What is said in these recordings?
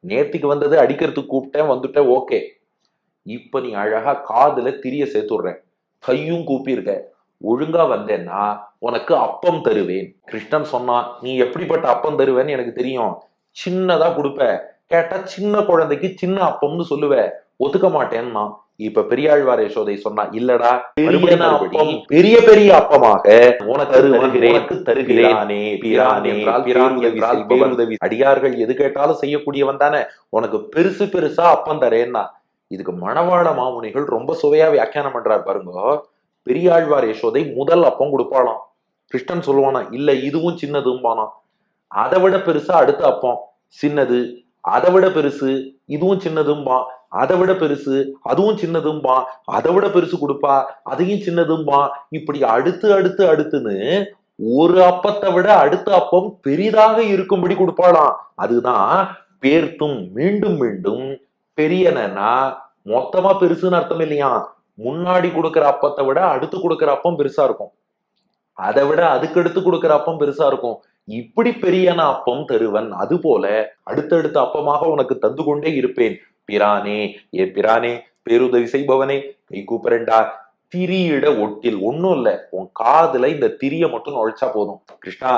நேத்திக்கு வந்தது அடிக்கிறதுக்கு கூப்பிட்டேன், வந்துட்டேன், ஓகே. இப்ப நீ அழகா காதுல திரிய சேர்த்து விடுறேன், கையும் கூப்பி இருக்க, ஒழுங்கா வந்தேன்னா உனக்கு அப்பம் தருவேன். கிருஷ்ணன் சொன்னான், நீ எப்படிப்பட்ட அப்பம் தருவேன்னு எனக்கு தெரியும், சின்னதா கொடுப்ப, கேட்டா சின்ன குழந்தைக்கு சின்ன அப்பம்னு சொல்லுவ, ஒத்துக்க மாட்டேன்னா. இப்ப பெரியாழ்வார் யசோதை சொன்னா, இல்லடா பெரிய அப்பம், பெரிய பெரிய அப்பமாக உனக்கு தருகிறேன், பிரான் என்றால் பேருதவி, அடியார்கள் எது கேட்டாலும் செய்யக்கூடியவன் தானே, உனக்கு பெருசு பெருசா அப்பம் தரேன்னா. இதுக்கு மணவாள மாமுனிகள் ரொம்ப சுவையா வியாக்கியானம் பண்றார் பாருங்க. பெரியாழ்வார் யசோதை முதல் அப்பம் கொடுப்பாளாம், கிருஷ்ணன் சொல்லுவானா, இல்ல இதுவும் சின்னதும்பானா. அதை விட பெருசா அடுத்த அப்பம், சின்னது, அதை விட பெருசு, இதுவும் சின்னதும்பா, அதை விட பெருசு, அதுவும் சின்னதும்பா, அதை விட பெருசு கொடுப்பா, அதையும் சின்னதும்பா. இப்படி அடுத்து அடுத்து அடுத்துன்னு ஒரு அப்பத்தை விட அடுத்த அப்பம் பெரிதாக இருக்கும்படி கொடுப்பாளாம். அதுதான் பேர்த்தும் மீண்டும் மீண்டும் பெரியனா மொத்தமா பெருசுன்னு அர்த்தம் இல்லையா. முன்னாடி கொடுக்கிற அப்பத்தை விட அடுத்து கொடுக்கிற அப்பம் பெருசா இருக்கும், அதை விட அதுக்கு எடுத்து கொடுக்கிற அப்பம் பெருசா இருக்கும். இப்படி பெரியன அப்பம் தருவன், அது போல அடுத்தடுத்த அப்பமாக உனக்கு தந்து கொண்டே இருப்பேன். பிரானே, ஏ பிரானே, பேருதவி செய்பவனே, கை கூப்பரண்டா. திரியிட ஒட்டில் ஒன்னும் இல்ல, உன் காதுல இந்த திரிய மட்டும் நுழைச்சா போதும். கிருஷ்ணா,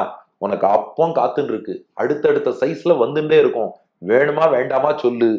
உனக்கு அப்பம் காத்துன்னு இருக்கு, அடுத்தடுத்த சைஸ்ல வந்துட்டே இருக்கும், வேணுமா வேண்டாமா சொல்லு,